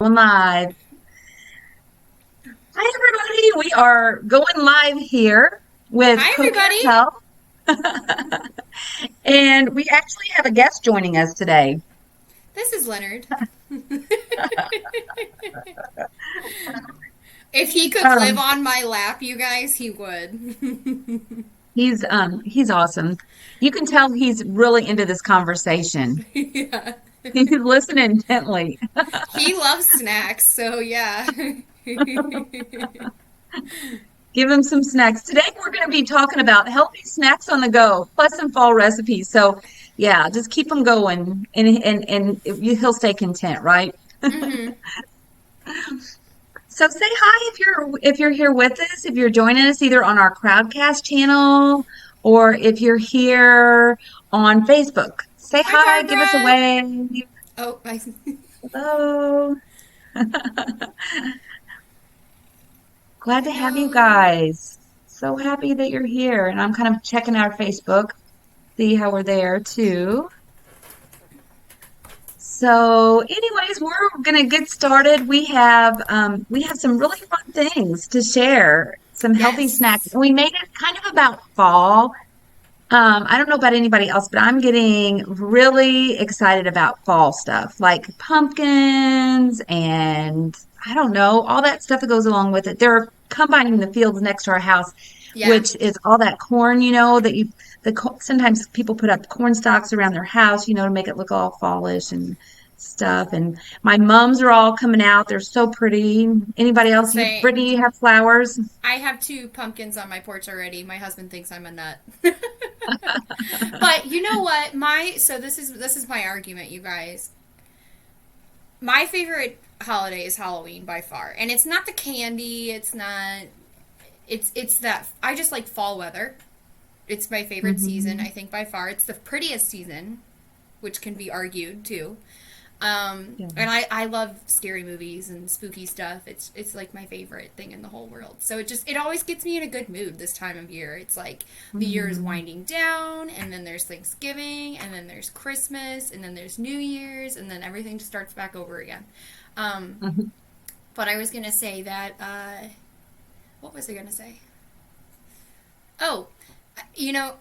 Going live. Hi, everybody. We are going live here with Hi, ProCare everybody. Health, and we actually have a guest joining us today. This is Leonard. If he could live Um, on my lap, you guys, he would. he's awesome. You can tell he's really into this conversation. Yeah. He's listening intently. He loves snacks, so yeah. Give him some snacks. Today we're going to be talking about healthy snacks on the go, plus some fall recipes. So, yeah, just keep him going, and he'll stay content, right? Hmm. So say hi if you're here with us, if you're joining us either on our Crowdcast channel or if you're here on Facebook. Say Hi, hi, give us a Barbara. wave. Oh, I, Hello. Glad to have you hello. guys. So happy that you're here. And I'm kind of checking our Facebook, see how we're there too. So, anyways, we're gonna get started. We have some really fun things to share, some healthy snacks. Yes. And we made it kind of about fall. I don't know about anybody else, but I'm getting really excited about fall stuff, like pumpkins and I don't know, all that stuff that goes along with it. They're combining the fields next to our house, Yeah. which is all that corn, that sometimes people put up corn stalks around their house, to make it look all fallish and stuff. And my mums are all coming out. They're so pretty. Anybody else? Same. Brittany, you have flowers? I have two pumpkins on my porch already. My husband thinks I'm a nut. But you know what? This is my argument, you guys. My favorite holiday is Halloween by far. And it's not the candy, it's that I just like fall weather. It's my favorite season, I Hmm. think by far. It's the prettiest season, which can be argued too. Yeah. And I love scary movies and spooky stuff. It's like my favorite thing in the whole world. So it always gets me in a good mood this time of year. It's like the year is Mhm. winding down, and then there's Thanksgiving, and then there's Christmas, and then there's New Year's, and then everything just starts back over again. Um, Mhm. but I was gonna say that. What was I gonna say? Oh,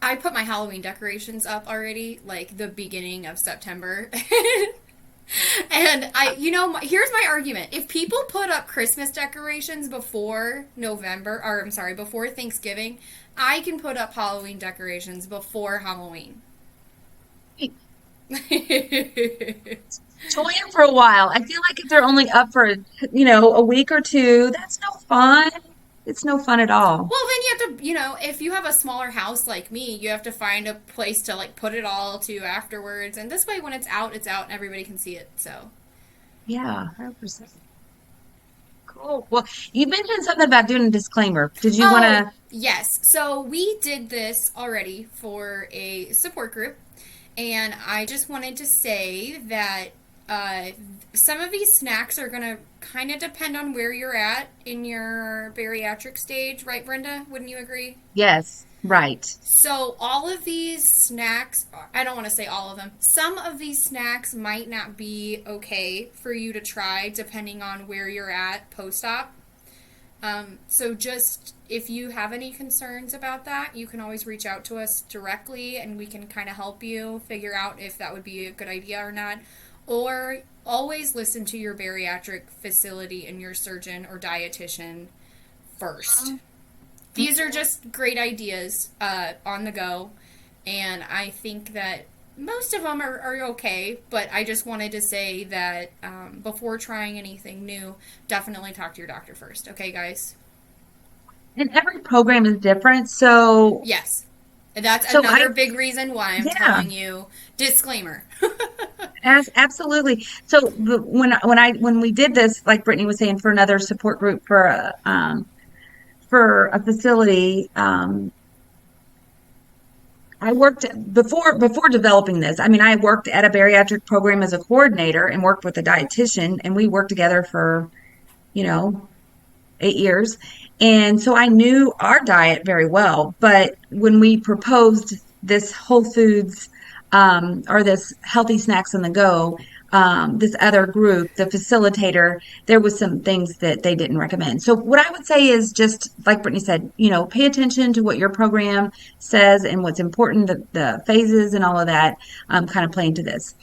I put my Halloween decorations up already, like the beginning of September. And here's my argument. If people put up Christmas decorations before November, or I'm sorry, before Thanksgiving, I can put up Halloween decorations before Halloween. Enjoy them for a while. I feel like if they're only up for, a week or two, that's no fun. It's no fun at all. Well, then you have to, if you have a smaller house like me, you have to find a place to like put it all to afterwards. And this way, when it's out, and everybody can see it. So, Yeah, 100%. Cool. Well, you mentioned something about doing a disclaimer. Did you want oh to? yes, so we did this already for a support group, and I just wanted to say that uh, some of these snacks are gonna kind of depend on where you're at in your bariatric stage, right, Brenda? Wouldn't you agree? Yes, right. So, all of these snacks, I don't want to say all of them, some of these snacks might not be okay for you to try depending on where you're at post op. So, just if you have any concerns about that, you can always reach out to us directly and we can kind of help you figure out if that would be a good idea or not. Or always listen to your bariatric facility and your surgeon or dietitian first. These are just great ideas on the go, and I think that most of them are okay, but I just wanted to say that before trying anything new, definitely talk to your doctor first. Okay, guys? And every program is different. So, Yes. That's so I, another big reason why I'm yeah, telling you disclaimer. absolutely. So when we did this, like Brittany was saying, for another support group for a facility, I worked before developing this. I mean, I worked at a bariatric program as a coordinator and worked with a dietitian, and we worked together for, you know, 8 years. And so I knew our diet very well. But when we proposed this Whole Foods or this healthy snacks on the go, this other group, the facilitator, there was some things that they didn't recommend. So what I would say is just like Brittany said, pay attention to what your program says and what's important, the phases and all of that, kind of play into this.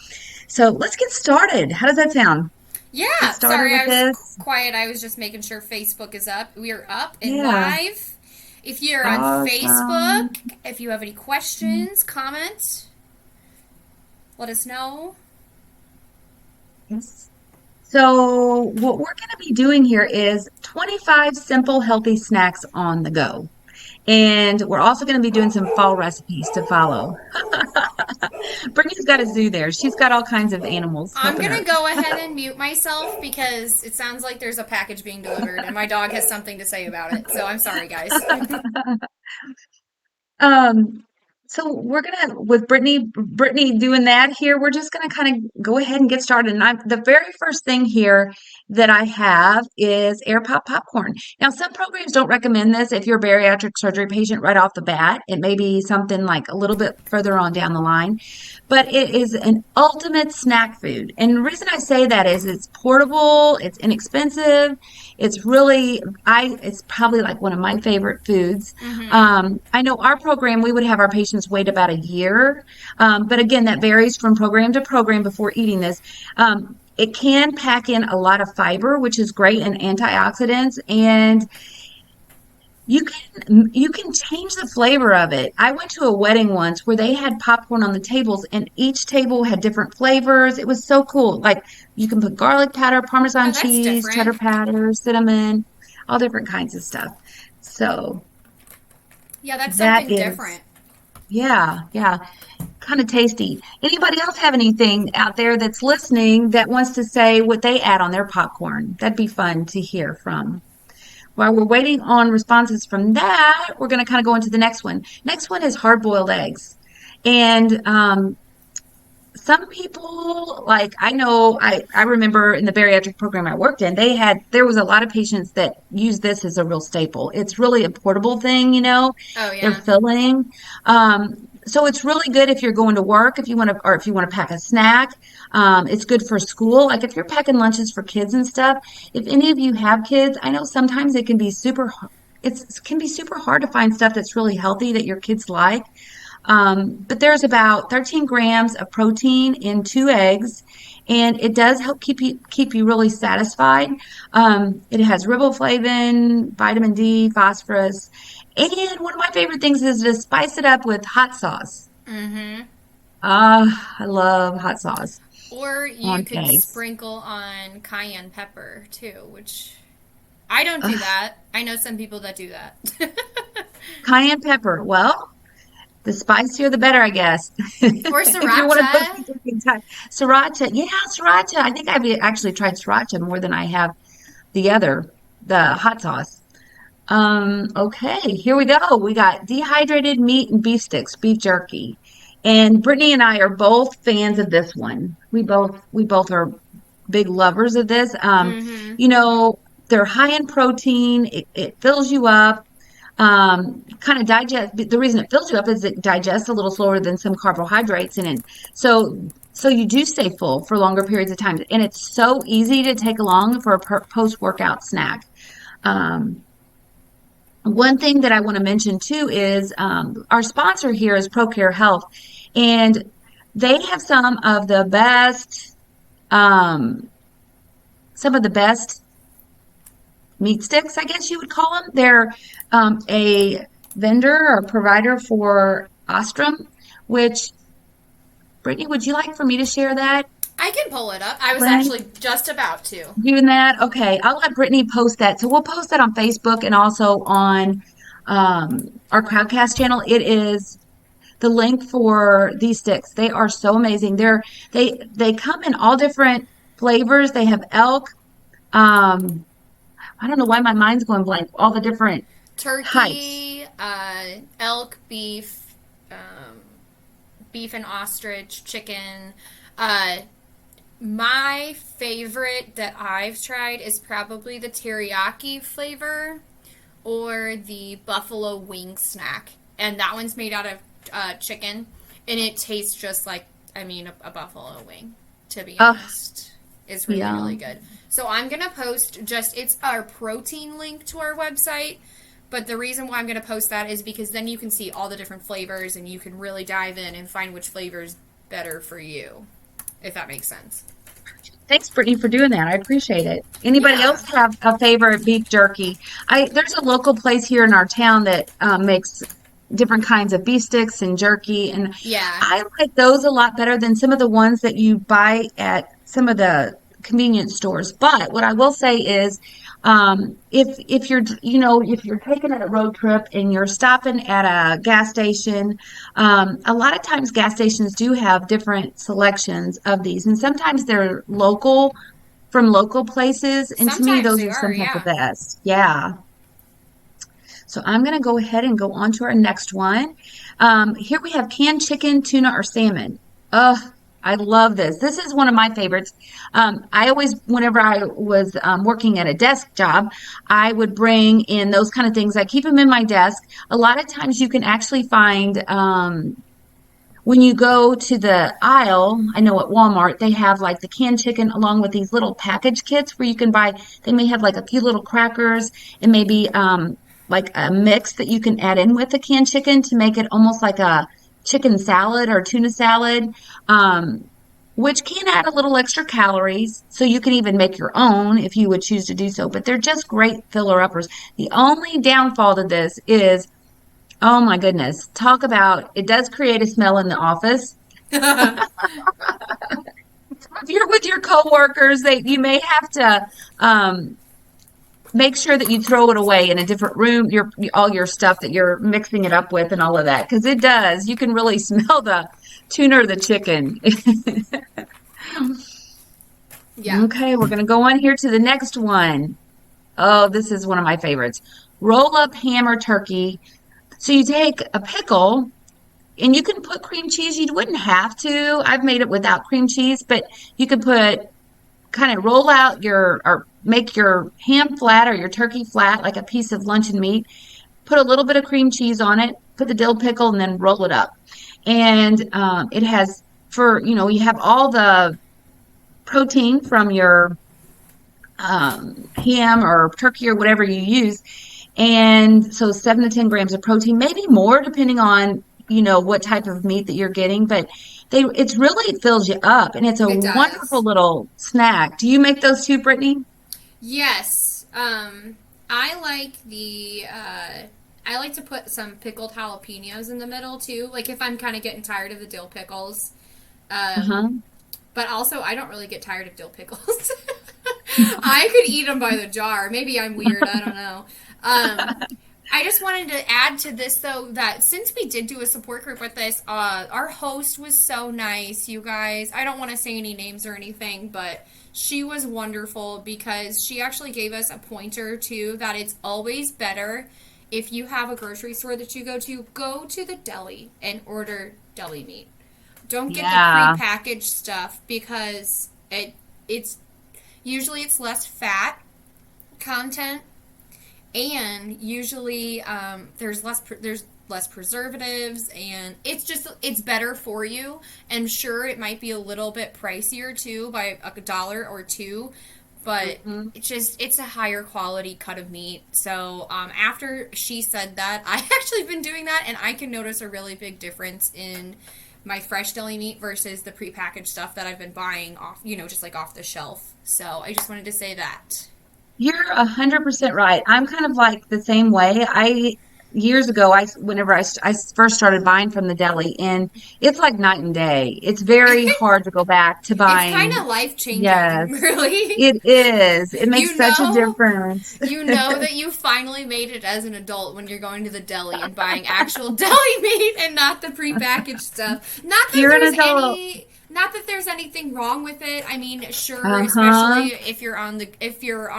So let's get started. How does that sound? Get Yeah, started sorry, with I was this? quiet. I was just making sure Facebook is up. We are up and Yeah. live. If you're on Awesome. Facebook, if you have any questions, comments, let us know. Yes. So what we're going to be doing here is 25 simple healthy snacks on the go. And we're also going to be doing some fall recipes to follow. Brittany's got a zoo there. She's got all kinds of animals I'm helping gonna her. go ahead and mute myself because it sounds like there's a package being delivered and my dog has something to say about it. So I'm sorry, guys. Um, so we're gonna with Brittany doing that here, we're just gonna kind of go ahead and get started. And the very first thing here that I have is air pop popcorn. Now, some programs don't recommend this if you're a bariatric surgery patient right off the bat. It may be something like a little bit further on down the line, but it is an ultimate snack food. And the reason I say that is it's portable, it's inexpensive, it's really it's probably like one of my favorite foods. Mm-hmm. I know our program, we would have our patients wait about a year. But again, that varies from program to program before eating this. It can pack in a lot of fiber, which is great, and antioxidants, and you can change the flavor of it. I went to a wedding once where they had popcorn on the tables, and each table had different flavors. It was so cool. Like you can put garlic powder, Oh, Parmesan that's cheese, cheddar different. powder, cinnamon, all different kinds of stuff. So Yeah, that's that something is, different. yeah, yeah, kind of tasty. Anybody else have anything out there that's listening that wants to say what they add on their popcorn? That'd be fun to hear from. While we're waiting on responses from that, we're going to kind of go into the next one. Next one is hard boiled eggs. And some people, like I know, I remember in the bariatric program I worked in, there was a lot of patients that use this as a real staple. It's really a portable thing, Oh they're yeah. filling. So it's really good if you're going to work, if you want to, or if you want to pack a snack. It's good for school. Like if you're packing lunches for kids and stuff, if any of you have kids, I know sometimes it can be it can be super hard to find stuff that's really healthy that your kids like. But there's about 13 grams of protein in 2 eggs, and it does help keep you really satisfied. It has riboflavin, vitamin D, phosphorus, and one of my favorite things is to spice it up with hot sauce. Mm-hmm. I love hot sauce Or you on could eggs. sprinkle on cayenne pepper too, which I don't do Ugh, that. I know some people that do that. cayenne pepper. Well, the spicier the better, I guess. Or If you're one of those sriracha. people who can try sriracha, yeah, sriracha. I think I've actually tried sriracha more than I have the hot sauce. Okay, here we go. We got dehydrated meat and beef sticks, beef jerky. And Brittany and I are both fans of this one. We both are big lovers of this. Mm-hmm. You know, they're high in protein. It fills you up. Kind of digest. The reason it fills you up is it digests a little slower than some carbohydrates in it. So you do stay full for longer periods of time, and it's so easy to take along for a post-workout snack. Um, One thing that I want to mention too is our sponsor here is ProCare Health, and they have um, some of the best meat sticks, I guess you would call them. They're a vendor or provider for Ostrom, which, Brittany, would you like for me to share that I can pull it up. I was link? actually just about to. Doing that? Okay, I'll let Brittany post that. So we'll post that on Facebook and also on our Crowdcast channel. It is the link for these sticks. They are so amazing. They come in all different flavors. They have elk. Um, I don't know why my mind's going blank. All the different types. Turkey, elk, beef, beef and ostrich, chicken. Uh, my favorite that I've tried is probably the teriyaki flavor or the buffalo wing snack. And that one's made out of chicken. And it tastes just like, I mean, a buffalo wing. to be Oh, honest. It's really, yeah. really good. So I'm going to post it's our protein link to our website. But the reason why I'm going to post that is because then you can see all the different flavors and you can really dive in and find which flavor is better for you, if that makes sense. Thanks, Brittany, for doing that. I appreciate it. Anybody else Yeah. have a favorite beef jerky? There's a local place here in our town that makes different kinds of beef sticks and jerky, and Yeah. I like those a lot better than some of the ones that you buy at some of the convenience stores. But what I will say is, if you're if you're taking a road trip and you're stopping at a gas station, a lot of times gas stations do have different selections of these, and sometimes they're local from local places, and to me Sometimes those they are are, sometimes the yeah. best. Yeah. So I'm going to go ahead and go on to our next one. Here we have canned chicken, tuna, or salmon. Oh, I love this. This is one of my favorites. I always, whenever I was working at a desk job, I would bring in those kind of things. I keep them in my desk. A lot of times you can actually find when you go to the aisle, I know at Walmart, they have like the canned chicken along with these little package kits where you can buy, they may have like a few little crackers and maybe like a mix that you can add in with the canned chicken to make it almost like a chicken salad or tuna salad, which can add a little extra calories. So you can even make your own if you would choose to do so. But they're just great filler uppers. The only downfall to this is, oh my goodness. Talk about it does create a smell in the office. If you're with your coworkers, they you may have to make sure that you throw it away in a different room, your all your stuff that you're mixing it up with and all of that. Because it does. You can really smell the tuna or the chicken. Yeah. Okay, we're gonna go on here to the next one. Oh, this is one of my favorites. Roll up ham or turkey. So you take a pickle. And you can put cream cheese. You wouldn't have to. I've made it without cream cheese, but you could put kind of roll out your or make your ham flat or your turkey flat like a piece of luncheon meat. Put a little bit of cream cheese on it. Put the dill pickle and then roll it up. And it has for you have all the protein from your ham or turkey or whatever you use, and so 7 to 10 grams of protein, maybe more depending on, what type of meat that you're getting, but it's really, it fills you up and it's a It wonderful does. little snack. Do you make those too, Brittany? Yes. I like I like to put some pickled jalapenos in the middle too. Like if I'm kind of getting tired of the dill pickles. Um, Uh-huh. but also I don't really get tired of dill pickles. I could eat them by the jar. Maybe I'm weird. I don't know. I just wanted to add to this though that since we did do a support group with this, our host was so nice, you guys. I don't want to say any names or anything, but she was wonderful because she actually gave us a pointer too that it's always better if you have a grocery store that you go to the deli and order deli meat. Don't get the Yeah. prepackaged stuff because it's usually it's less fat content and usually there's less preservatives and it's better for you, and sure it might be a little bit pricier too by $1 or two, but Mhm. it's a higher quality cut of meat. So after she said that, I actually been doing that and I can notice a really big difference in my fresh deli meat versus the prepackaged stuff that I've been buying off, just like off the shelf. So I just wanted to say that. You're 100% right. I'm kind of like the same way. Years ago, whenever I first started buying from the deli, and it's like night and day. It's very hard to go back to It's kind buying. of life changing, Yes, really. it is. It makes You such a know, difference. you know that you finally made it as an adult when you're going to the deli and buying actual deli meat and not the prepackaged stuff. You're an adult. Not that there's anything wrong with it. I mean, sure, Uh-huh. especially if you're on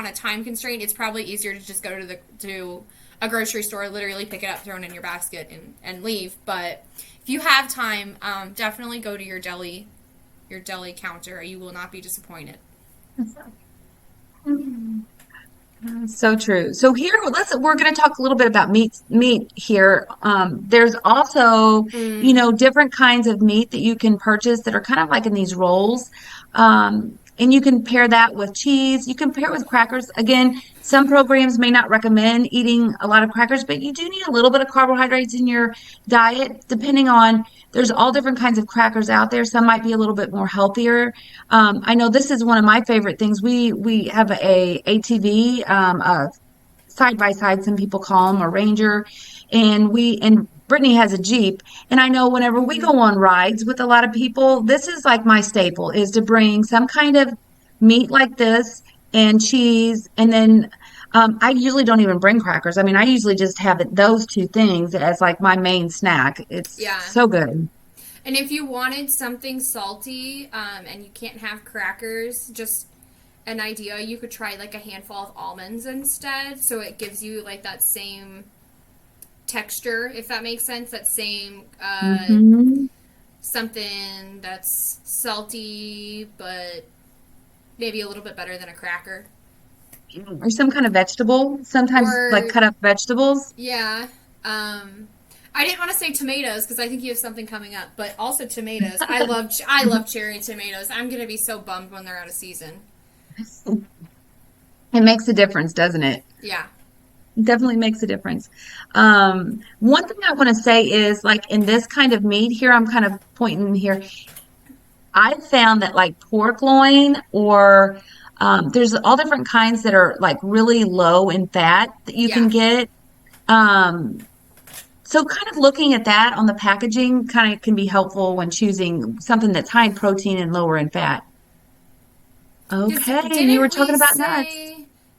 a time constraint, it's probably easier to just go to a grocery store, literally pick it up, throw it in your basket, and leave. But if you have time, definitely go to your deli counter. You will not be disappointed. So true. So here, we're going to talk a little bit about meat here. There's also, Mm. different kinds of meat that you can purchase that are kind of like in these rolls. And you can pair that with cheese. You can pair it with crackers. Again, some programs may not recommend eating a lot of crackers, but you do need a little bit of carbohydrates in your diet, depending on, there's all different kinds of crackers out there. Some might be a little bit more healthier. I know this is one of my favorite things. We have a ATV, a side by side, some people call them, a Ranger, and Brittany has a Jeep. And I know whenever we Mm-hmm. go on rides with a lot of people, this is like my staple, is to bring some kind of meat like this and cheese. And then I usually don't even bring crackers. I mean, I usually just have those two things as like my main snack. It's Yeah. so good. And if you wanted something salty, and you can't have crackers, just an idea, you could try like a handful of almonds instead. So it gives you like that same texture, if that makes sense. That same Hmm. something that's salty, but maybe a little bit better than a cracker. Or some kind of vegetable, sometimes like Or cut up vegetables. yeah, I didn't want to say tomatoes because I think you have something coming up, but also tomatoes. I love cherry tomatoes. I'm gonna be so bummed when they're out of season. It makes a difference, doesn't it? Yeah. Definitely makes a difference. One thing I want to say is like in this kind of meat here, I'm kind of pointing here. I found that like pork loin or there's all different kinds that are like really low in fat that you can Yeah. get. Um, so kind of looking at that on the packaging kind of can be helpful when choosing something that's high in protein and lower in fat. Because Okay, and you were talking about nuts.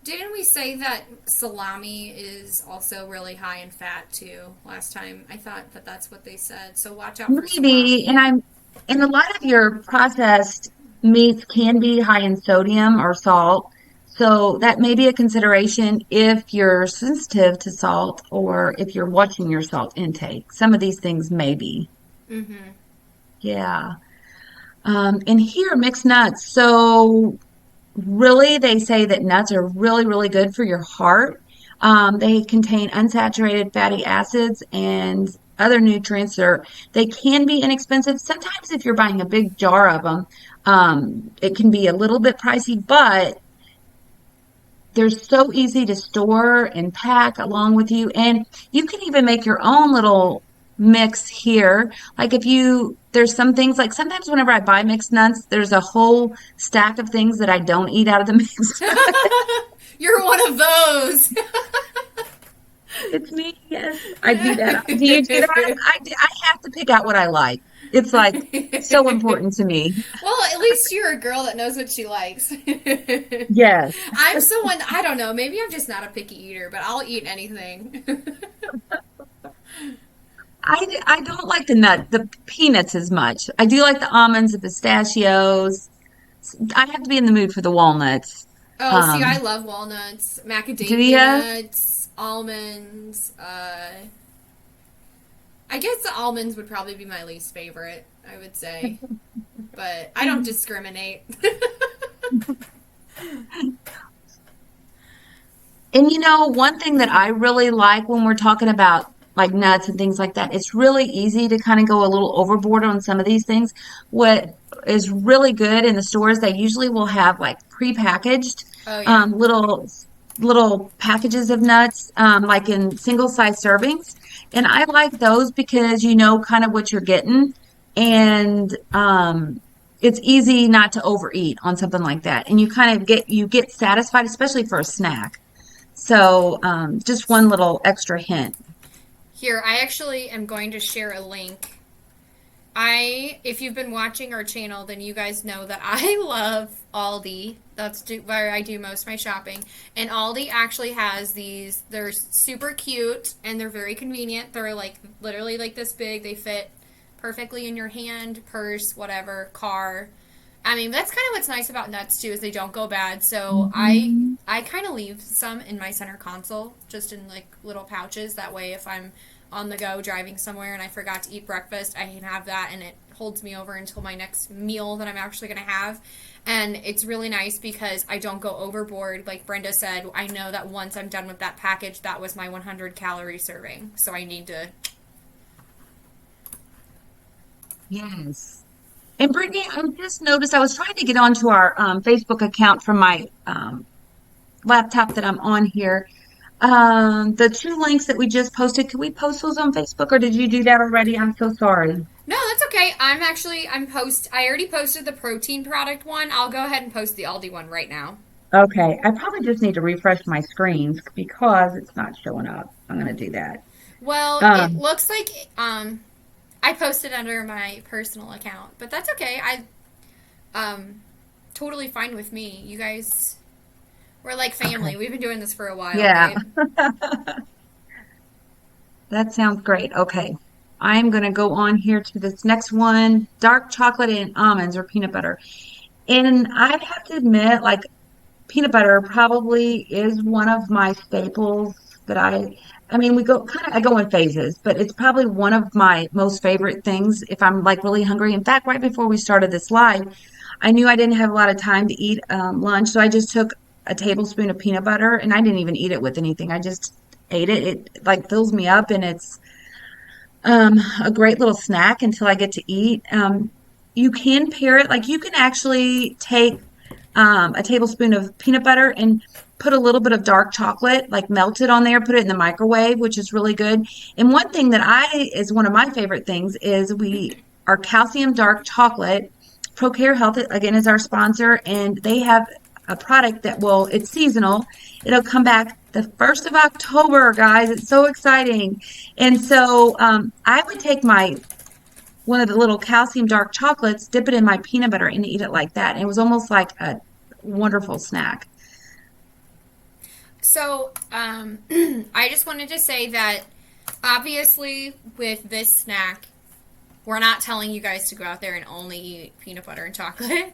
didn't we say that salami is also really high in fat too? Last time I thought that that's what they said. So watch out for Maybe, salami. and a lot of your processed meats can be high in sodium or salt. So that may be a consideration if you're sensitive to salt or if you're watching your salt intake. Some of these things may be. Mm-hmm. Yeah. And here, mixed nuts. So really, they say that nuts are really, really good for your heart. They contain unsaturated fatty acids and other nutrients. They can be inexpensive. Sometimes, if you're buying a big jar of them, it can be a little bit pricey, but they're so easy to store and pack along with you. And you can even make your own little mix here. Like if there's some things like sometimes whenever I buy mixed nuts, there's a whole stack of things that I don't eat out of the mixed. You're one of those. It's me. Yes, I do that. Do you do that? I have to pick out what I like. It's like so important to me. Well, at least you're a girl that knows what she likes. Yes. I'm someone, I don't know, maybe I'm just not a picky eater, but I'll eat anything. I don't like the peanuts as much. I do like the almonds, the pistachios. I have to be in the mood for the walnuts. Oh, see, I Um, love walnuts, do macadamia you? nuts, almonds. I guess the almonds would probably be my least favorite, I would say. But I don't discriminate. And one thing that I really like when we're talking about like nuts and things like that, it's really easy to kind of go a little overboard on some of these things. What is really good in the stores, they usually will have like prepackaged Oh, yeah. little packages of nuts, like in single size servings. And I like those because you know kind of what you're getting. And it's easy not to overeat on something like that. And you get satisfied, especially for a snack. So, just one little extra hint. Here, I actually am going to share a link. If you've been watching our channel, then you guys know that I love Aldi. Where I do most of my shopping. And Aldi actually has these. They're super cute and they're very convenient. They're like literally like this big. They fit perfectly in your hand, purse, whatever, car. I mean, that's kind of what's nice about nuts too, is they don't go bad. So Mhm. I kind of leave some in my center console, just in like little pouches. That way, if I'm on the go driving somewhere and I forgot to eat breakfast, I can have that, and it holds me over until my next meal that I'm actually going to have. And it's really nice because I don't go overboard. Like Brenda said, I know that once I'm done with that package, that was my 100-calorie serving. So I need to. Yes. And Brittany, I just noticed I was trying to get onto our Facebook account from my laptop that I'm on here. The two links that we just posted, can we post those on Facebook or did you do that already? I'm so sorry. No, that's okay. I already posted the protein product one. I'll go ahead and post the Aldi one right now. Okay, I probably just need to refresh my screens because it's not showing up. I'm going to do that. Well, it Um, looks like I posted under my personal account, but that's okay. Totally fine with me. You guys, we're like okay, family. We've been doing this for a while, yeah, right? that sounds great. Okay, I'm going to go on here to this next one, dark chocolate and almonds or peanut butter. And I have to admit, like peanut butter probably is one of my staples that I mean, I go in phases, but it's probably one of my most favorite things if I'm like really hungry. In fact, right before we started this live, I knew I didn't have a lot of time to eat lunch, so I just took a tablespoon of peanut butter and I didn't even eat it with anything. I just ate it. It like fills me up and it's a great little snack until I get to eat. You can pair it, like you can actually take a tablespoon of peanut butter and put a little bit of dark chocolate, like melt it on there, put it in the microwave, which is really good. And one thing that I is one of my favorite things is our calcium dark chocolate. ProCare Health again is our sponsor, and they have a product it's seasonal. It'll come back the 1st of October, guys. It's so exciting. And so I would take my one of the little calcium dark chocolates, dip it in my peanut butter, and eat it like that. And it was almost like a wonderful snack. So, I just wanted to say that obviously with this snack, we're not telling you guys to go out there and only eat peanut butter and chocolate.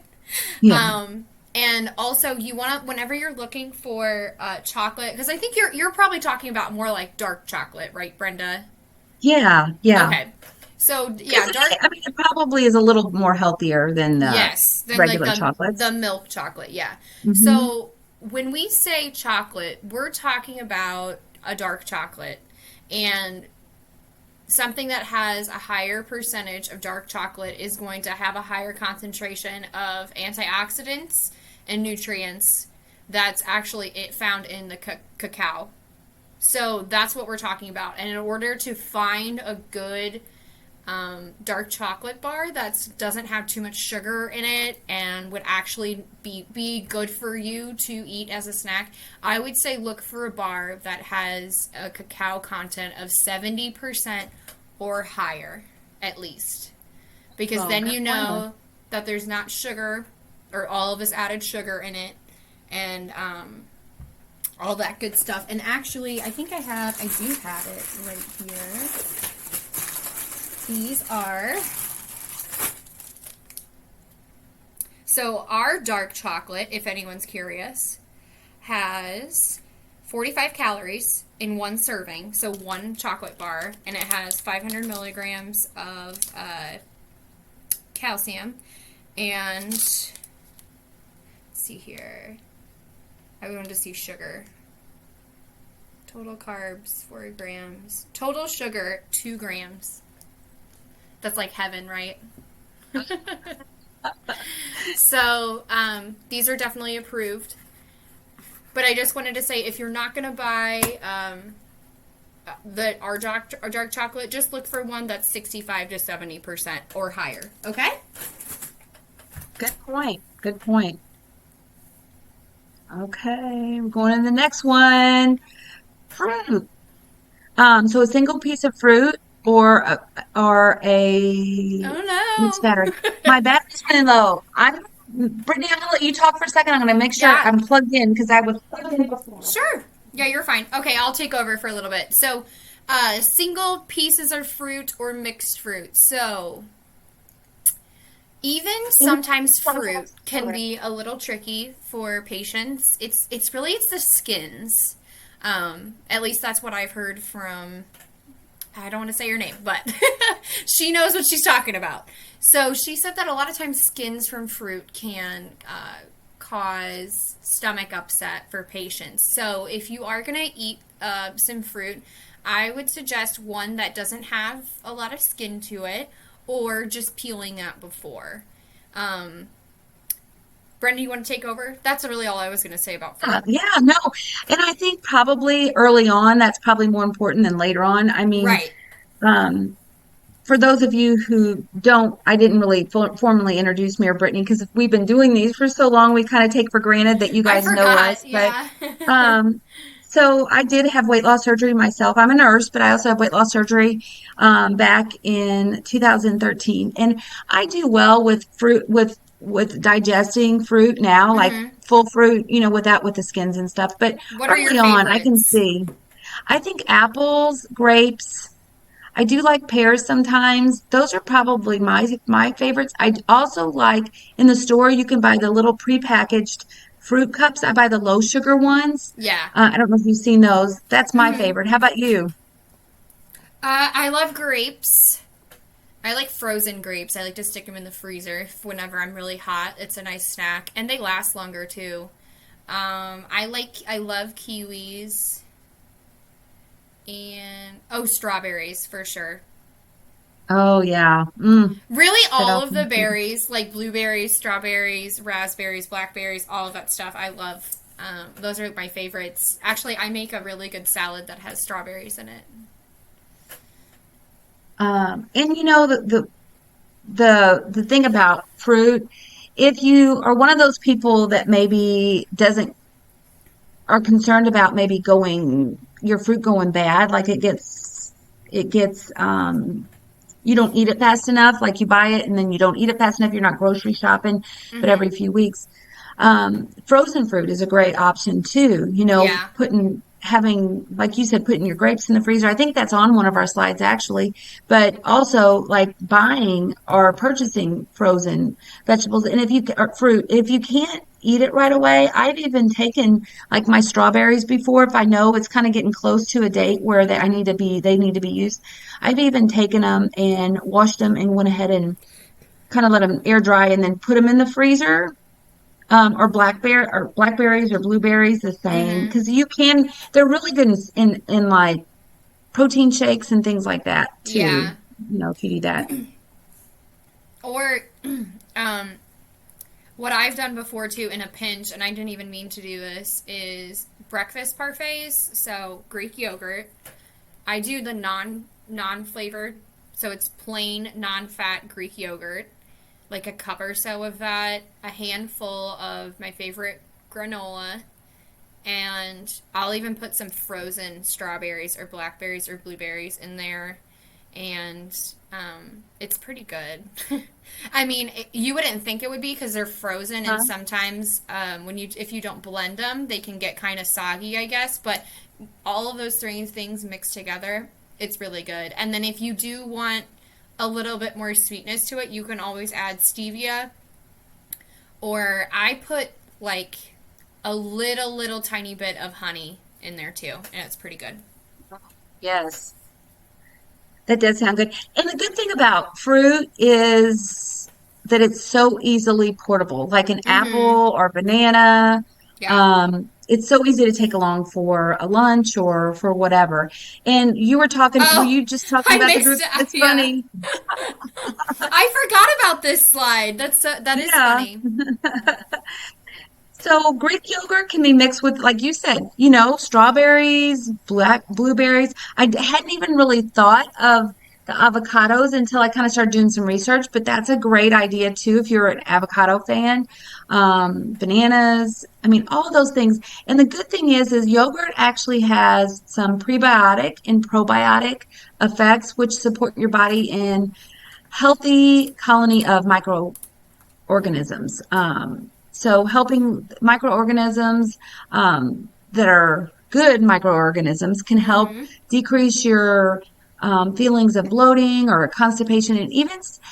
Yeah. Um, and also, you want to whenever you're looking for chocolate, because I think you're probably talking about more like dark chocolate, right, Brenda? Yeah. Yeah. Okay, so Because yeah, dark. I mean, it probably is a little more healthier than the Yes, then like regular the chocolates. milk chocolate, yeah. Hmm. So when we say chocolate, we're talking about a dark chocolate and something that has a higher percentage of dark chocolate is going to have a higher concentration of antioxidants and nutrients that's actually it found in the cacao. So that's what we're talking about. And in order to find a good dark chocolate bar that doesn't have too much sugar in it and would actually be good for you to eat as a snack, I would say look for a bar that has a cacao content of 70% or higher, at least. Because Oh, then good you point. know that there's not sugar or all of this added sugar in it and all that good stuff. And actually, I do have it right here. These are so our dark chocolate, if anyone's curious, has 45 calories in one serving, so one chocolate bar, and it has 500 milligrams of calcium. And let's see here, I wanted to see sugar. Total carbs 4 grams. Total sugar 2 grams. That's like heaven, right? So these are definitely approved. But I just wanted to say, if you're not going to buy our dark chocolate, just look for one that's 65 to 70% or higher. Okay? Good point. Good point. Okay, we're going to the next one. Fruit. So a single piece of fruit or a mixed Oh battery. no. My battery's running low. Brittany, I'm gonna let you talk for a second. I'm gonna make sure Yeah, I'm plugged in because I was plugged in before. sure. Yeah, you're fine. Okay, I'll take over for a little bit. So, single pieces of fruit or mixed fruit. So, even sometimes fruit can be a little tricky for patients. It's the skins. At least that's what I've heard from. I don't want to say her name, but she knows what she's talking about. So she said that a lot of times skins from fruit can cause stomach upset for patients. So if you are going to eat some fruit, I would suggest one that doesn't have a lot of skin to it or just peeling that before. Um, Brenda, you want to take over? That's really all I was going to say about Yeah, fruit. yeah, no. And I think probably early on, that's probably more important than later on. I mean, Right. um, for those of you who don't, I didn't really formally introduce me or Brittany because we've been doing these for so long, we kind of take for granted that you I guys know us. forgot. But Yeah. um, so I did have weight loss surgery myself. I'm a nurse, but I also have weight loss surgery back in 2013, and I do well with fruit with digesting fruit now, like hmm full fruit, without with the skins and stuff. But What are your early on, I can favorites? see. I think apples, grapes. I do like pears sometimes. Those are probably my favorites. I also like in the store you can buy the little prepackaged fruit cups. I buy the low sugar ones. Yeah. I don't know if you've seen those. That's my hmm favorite. How about you? I love grapes. I like frozen grapes. I like to stick them in the freezer whenever I'm really hot. It's a nice snack, and they last longer too. I love kiwis and strawberries for sure. Oh yeah. Really, That all of also. the berries like blueberries, strawberries, raspberries, blackberries, all of that stuff. I love. Those are my favorites. Actually, I make a really good salad that has strawberries in it. And the thing about fruit, if you are one of those people that maybe doesn't are concerned about maybe going your fruit going bad, like it gets you don't eat it fast enough, like you buy it and then you don't eat it fast enough, you're not grocery shopping, but Mm-hmm. every few weeks. Frozen fruit is a great option too. Yeah. Having, like you said, putting your grapes in the freezer. I think that's on one of our slides actually, but also like buying or purchasing frozen vegetables. And or fruit, if you can't eat it right away, I've even taken like my strawberries before, if I know it's kind of getting close to a date where they need to be used. I've even taken them and washed them and went ahead and kind of let them air dry and then put them in the freezer. Or blackberries or blueberries, the same, Mm-hmm. because they're really good in like protein shakes and things like that too. Yeah. If you do that. Or um, what I've done before too in a pinch, and I didn't even mean to do this, is breakfast parfaits. So Greek yogurt. I do the non flavored, so it's plain non fat Greek yogurt. Like a cup or so of that, a handful of my favorite granola, and I'll even put some frozen strawberries or blackberries or blueberries in there, and it's pretty good. I mean, you wouldn't think it would be because they're frozen, and Huh? sometimes if you don't blend them, they can get kind of soggy, I guess. But all of those three things mixed together, it's really good. And then if you do want a little bit more sweetness to it, you can always add stevia, or I put like a little tiny bit of honey in there too, and it's pretty good. Yes, that does sound good. And the good thing about fruit is that it's so easily portable, like an Mm-hmm. apple or banana. Yeah. It's so easy to take along for a lunch or for whatever. And were Oh, you just talking I about the mixed group? it. It's Yeah. funny. I forgot about this slide. That is Yeah. funny. So Greek yogurt can be mixed with, like you said, strawberries, blueberries. Hadn't even really thought of the avocados until I kind of started doing some research, but that's a great idea too if you're an avocado fan. Bananas, I mean, all those things. And the good thing is yogurt actually has some prebiotic and probiotic effects, which support your body in healthy colony of microorganisms. So helping microorganisms that are good microorganisms can help Mm-hmm. decrease your feelings of bloating or constipation. And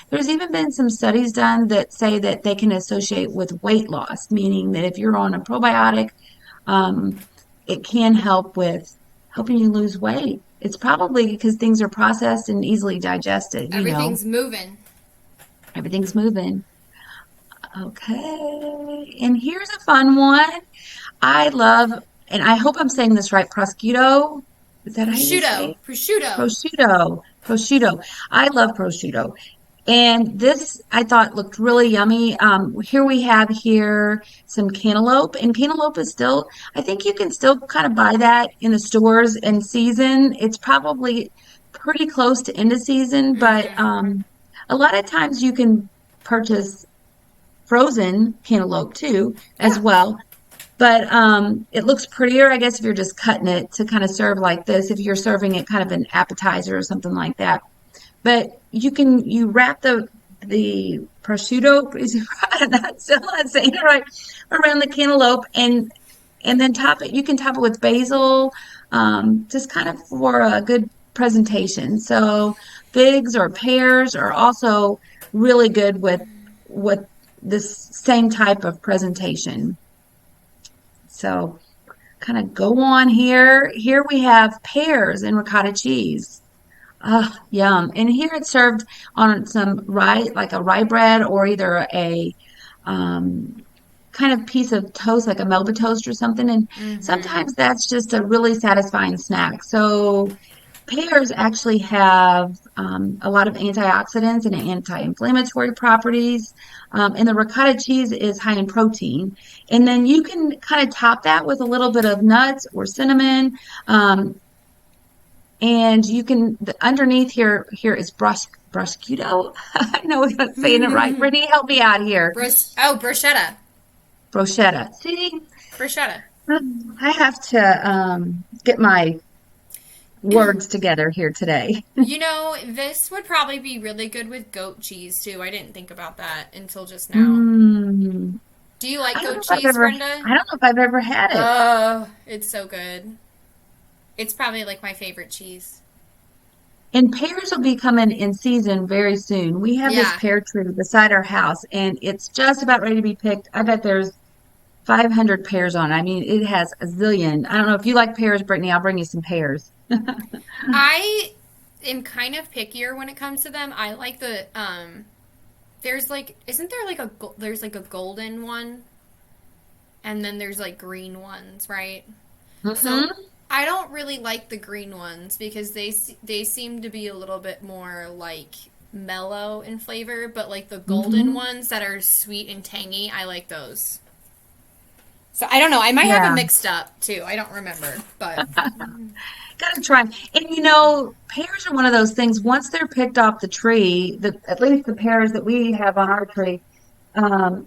there's even been some studies done that say that they can associate with weight loss, meaning that if you're on a probiotic, um, it can help with helping you lose weight. It's probably because things are processed and easily digested, Everything's moving. everything's moving. Okay. And here's a fun one. I love, and I hope I'm saying this right, prosciutto. Is that how you say Prosciutto. it? Prosciutto. Prosciutto. Prosciutto. I love prosciutto. And this I thought looked really yummy. Here we have here some cantaloupe, and cantaloupe is still, I think you can still kind of buy that in the stores in season. It's probably pretty close to end of season, but a lot of times you can purchase frozen cantaloupe too as Yeah. well. But it looks prettier, I guess, if you're just cutting it to kind of serve like this, if you're serving it kind of an appetizer or something like that. But you wrap the prosciutto, is it right? I'm not still not saying it right, around the cantaloupe and then top it. You can top it with basil, just kind of for a good presentation. So figs or pears are also really good with this same type of presentation. So kind of go on here. Here we have pears and ricotta cheese. Ah, yum. And here it's served on some rye, like a rye bread or either a um, kind of piece of toast, like a Melba toast or something. And sometimes that's just a really satisfying snack. So pears actually have a lot of antioxidants and anti-inflammatory properties. And the ricotta cheese is high in protein. And then you can kind of top that with a little bit of nuts or cinnamon. And you can underneath here is prosciutto. I know I'm not saying it right. Mm-hmm. Brittany, help me out here. Bruschetta. Brochetta. See, Bruschetta. I have to get my words together here today. You know, this would probably be really good with goat cheese too. I didn't think about that until just now. Mm, Do you like I don't know goat if I've cheese, ever Brenda? I don't know if I've ever had it. Oh, it's so good. It's probably like my favorite cheese. And pears will be coming in season very soon. We have this Yeah. pear tree beside our house and it's just about ready to be picked. I bet there's 500 pears on it. I mean, it has a zillion. I don't know if you like pears, Brittany. I'll bring you some pears. I am kind of pickier when it comes to them. I like the there's like isn't there like there's like a golden one and then there's like green ones, right? So Hmm. I don't really like the green ones because they seem to be a little bit more like mellow in flavor, but like the golden Hmm. ones that are sweet and tangy, I like those. So I don't know. I might have them Yeah. mixed up too. I don't remember, but Gotta try 'em. And pears are one of those things, once they're picked off the tree, at least the pears that we have on our tree,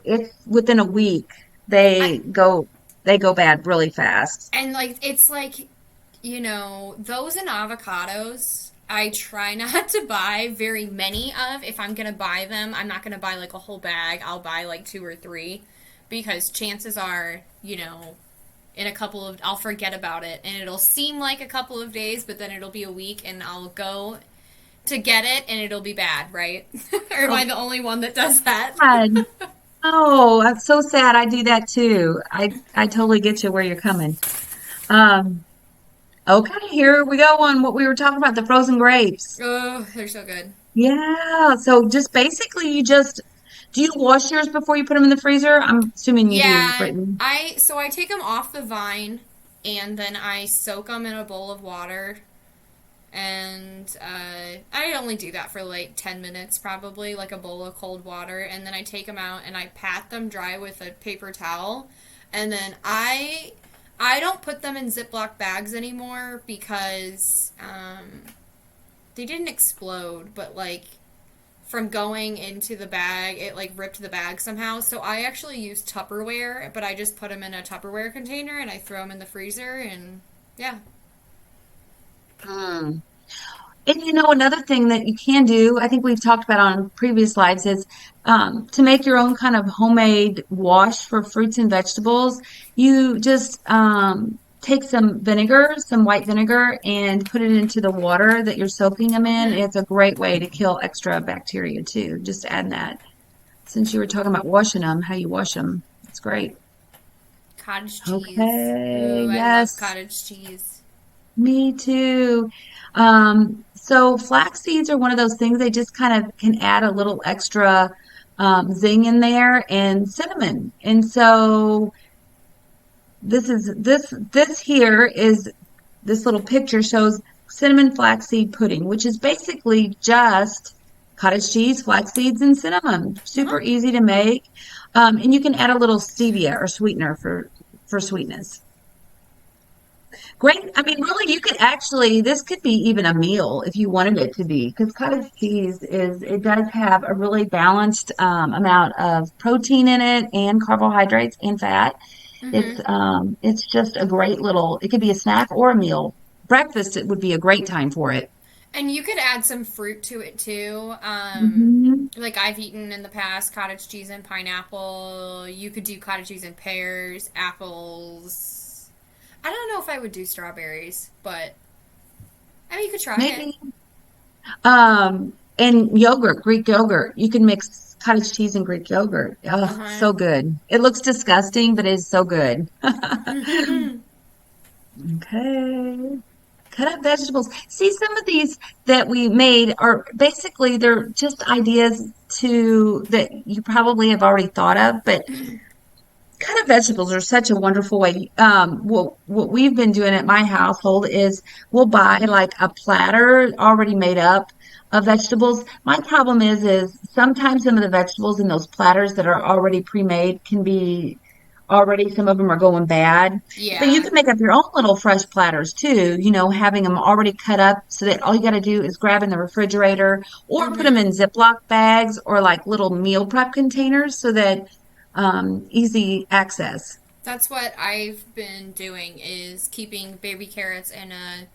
it's within a week I they go bad really fast. and like it's like those and avocados. I try not to buy very many of. If I'm gonna buy them, I'm not gonna buy like a whole bag. I'll buy like two or three because chances are, in a couple of I'll forget about it and it'll seem like a couple of days, but then it'll be a week and I'll go to get it and it'll be bad, right? Or am Oh, I the only one that does that? God. Oh, that's so sad. I do that too. I totally get you where you're coming. Um, okay, here we go on what we were talking about, the frozen grapes. Oh, they're so good. Yeah, so just basically do you wash yours before you put them in the freezer? I'm assuming you do, Yeah, Brittany. I take them off the vine and then I soak them in a bowl of water and I only do that for like 10 minutes probably, like a bowl of cold water, and then I take them out and I pat them dry with a paper towel, and then I don't put them in Ziploc bags anymore because they didn't explode, but like from going into the bag, it like ripped the bag somehow. So I actually use Tupperware, but I just put them in a Tupperware container and I throw them in the freezer, and yeah. Hmm. And another thing that you can do, I think we've talked about on previous lives, is to make your own kind of homemade wash for fruits and vegetables. You just take some vinegar, some white vinegar, and put it into the water that you're soaking them in. It's a great way to kill extra bacteria too. Just add that. Since you were talking about washing them, how you wash them. It's great. Cottage cheese. Okay, Ooh, I love yes. cottage cheese. Me too. So flax seeds are one of those things they just kind of can add a little extra zing in there and cinnamon. And so this here is this little picture shows cinnamon flaxseed pudding, which is basically just cottage cheese, flax seeds, and cinnamon. Uh-huh. Super easy to make. And you can add a little stevia or sweetener for sweetness. Great. I mean, really, you could actually, this could be even a meal if you wanted it to be, because cottage cheese it does have a really balanced amount of protein in it and carbohydrates and fat. Mm-hmm. It's just a great little, it could be a snack or a meal. Breakfast, it would be a great time for it. And you could add some fruit to it too. Hmm. Like I've eaten in the past cottage cheese and pineapple. You could do cottage cheese and pears, apples. I don't know if I would do strawberries, but I mean, you could try it. Maybe. And yogurt, Greek yogurt. You can mix cottage cheese and Greek yogurt. Uh Oh, huh. so good. It looks disgusting, but it's so good. Okay. Cut up vegetables. See, some of these that we made are basically they're just ideas to that you probably have already thought of, but cut up vegetables are such a wonderful way. What we've been doing at my household is we'll buy like a platter already made up of vegetables. My problem is sometimes some of the vegetables in those platters that are already pre-made can be already, some of them are going bad. But you Yeah. can make up your own little fresh platters too, having them already cut up so that all you got to do is grab in the refrigerator or put them Mm-hmm. in Ziploc bags or like little meal prep containers so that easy access. That's what I've been doing is keeping baby carrots in a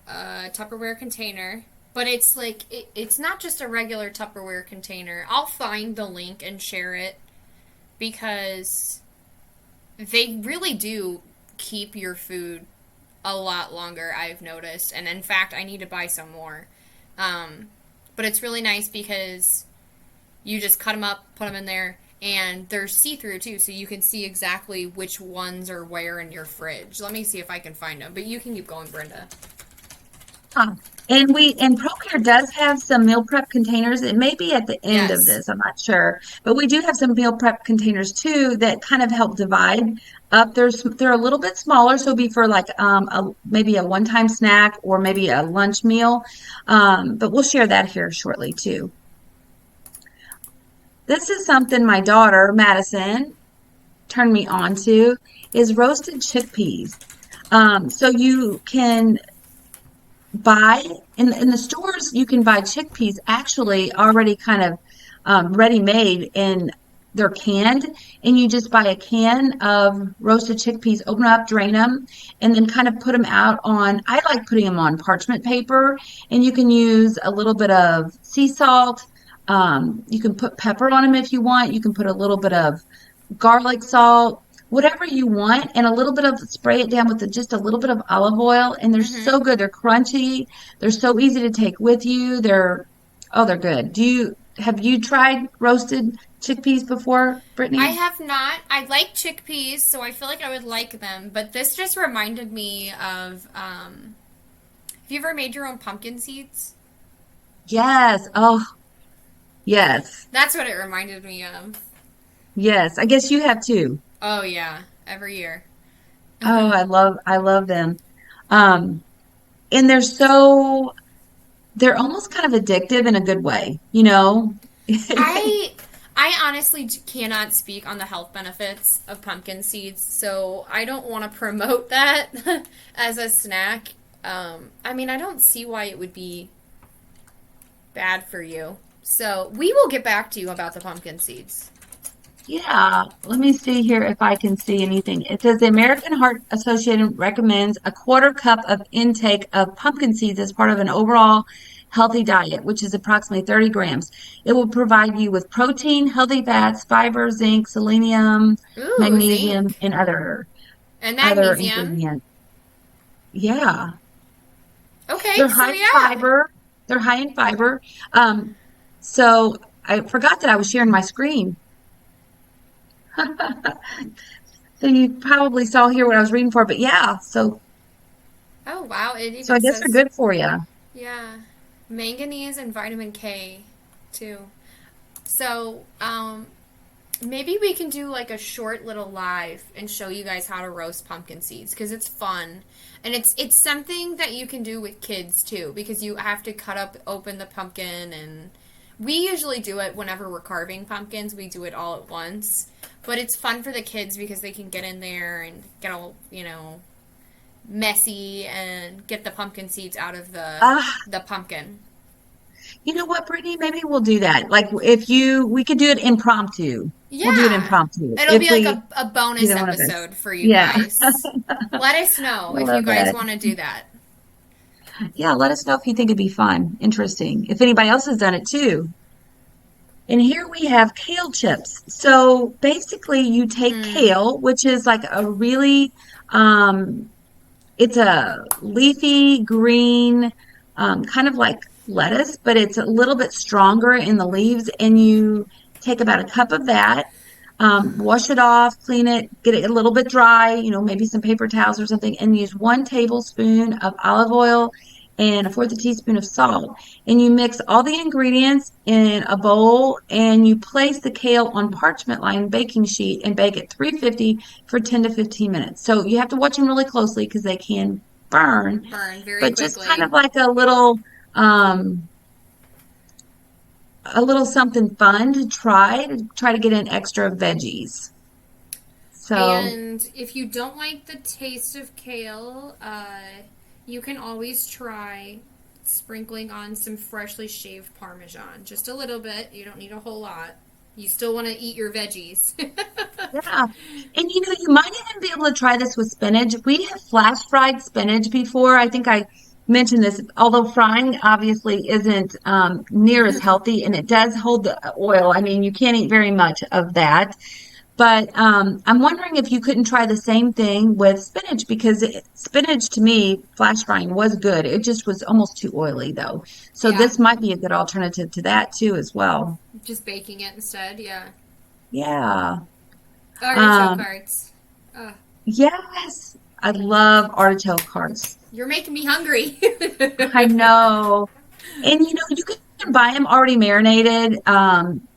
Tupperware container. But it's like it's not just a regular Tupperware container. I'll find the link and share it because they really do keep your food a lot longer, I've noticed. And in fact, I need to buy some more. Um, but it's really nice because you just cut them up, put them in there, and they're see through too, so you can see exactly which ones are where in your fridge. Let me see if I can find them. But you can keep going, Brenda. Huh. And ProCare does have some meal prep containers. It may be at the end of Yes. this, I'm not sure, but we do have some meal prep containers too that kind of help divide up. They're a little bit smaller, so it'll be for like maybe a one-time snack or maybe a lunch meal. But we'll share that here shortly too. This is something my daughter Madison turned me on to is roasted chickpeas. So you can buy in the stores you can buy chickpeas actually already kind of ready made and they're canned, and you just buy a can of roasted chickpeas, open up, drain them, and then kind of put them out on, I like putting them on parchment paper, and you can use a little bit of sea salt. You can put pepper on them if you want. You can put a little bit of garlic salt, whatever you want, and a little bit of, spray it down with just a little bit of olive oil. And they're Mm-hmm. so good. They're crunchy. They're so easy to take with you. They're good. Have you tried roasted chickpeas before, I Brittany? have not. I like chickpeas, so I feel like I would like them. But this just reminded me of. Have you ever made your own pumpkin seeds? Yes. Oh, yes. That's what it reminded me of. Yes. I guess you have too. Oh yeah, every year. Oh, I love them. Um, and they're almost kind of addictive in a good way. I I honestly cannot speak on the health benefits of pumpkin seeds, so I don't want to promote that as a snack. I mean, I don't see why it would be bad for you. So we will get back to you about the pumpkin seeds. Yeah, let me see here if I can see anything. It says the American Heart Association recommends a quarter cup of intake of pumpkin seeds as part of an overall healthy diet, which is approximately 30 grams. It will provide you with protein, healthy fats, fiber, zinc, selenium, Ooh, magnesium, zinc and and other magnesium. ingredients. Yeah, Okay, they're so high in yeah. fiber. They're high in fiber. Um, so I forgot that I was sharing my screen. So you probably saw here what I was reading for, but yeah, Oh wow, it so I even guess they're says good for you. yeah, manganese and vitamin K too. So, Maybe we can do like a short little live and show you guys how to roast pumpkin seeds because it's fun. And it's something that you can do with kids too because you have to cut up open the pumpkin and we usually do it whenever we're carving pumpkins. We do it all at once. But it's fun for the kids because they can get in there and get all, messy and get the pumpkin seeds out of Ah, the pumpkin. you know what, Brittany? Maybe we'll do that. Like if you, we could do it impromptu. We'll do it Yeah. impromptu It'll if be like we, a bonus either one of us. episode for you Yeah, guys. Let us I know if you love guys it. want to do that. Yeah, let us know if you think it'd be fun, interesting. If anybody else has done it too. And here we have kale chips. So basically, you take Mm, kale, which is like a really, um, it's a leafy green, kind of like lettuce, but it's a little bit stronger in the leaves. And you take about a cup of that, wash it off, clean it, get it a little bit dry, maybe some paper towels or something, and use 1 tablespoon of olive oil and a fourth a teaspoon of salt. And you mix all the ingredients in a bowl and you place the kale on parchment lined baking sheet and bake at 350 for 10 to 15 minutes. So you have to watch them really closely because they can burn, burn very but just kind quickly. of like um, a little something fun to try to get in extra veggies. So, And if you don't like the taste of kale, you can always try sprinkling on some freshly shaved Parmesan. Just a little bit. You don't need a whole lot. You still want to eat your veggies. yeah. And you might even be able to try this with spinach. We have flash fried spinach before. I think I mentioned this, although frying obviously isn't near as healthy and it does hold the oil. I mean, you can't eat very much of that. But I'm wondering if you couldn't try the same thing with spinach because spinach to me, flash frying was good. It just was almost too oily though. So Yeah. this might be a good alternative to that too as well. Just baking it instead. Yeah. Yeah. Artichoke Um, hearts. Uh, yes, I love artichoke hearts. you're making me hungry. I know. And you can buy them already marinated.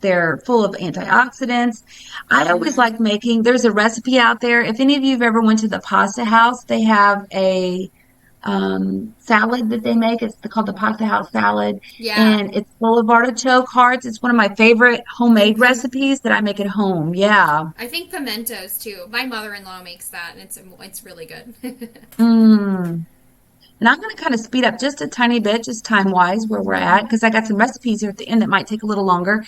They're full of antioxidants. I always hmm like making, there's a recipe out there. If any of you have ever went to the pasta house, they have a salad that they make. It's called the pasta house salad, Yeah. and it's full of artichoke hearts. It's one of my favorite And homemade recipes that I make at home. Yeah. I think pimentos too. My mother-in-law makes that, and it's really good. Mm. And I'm going to kind of speed up just a tiny bit, just time wise, where we're at, because I got some recipes here at the end that might take a little longer.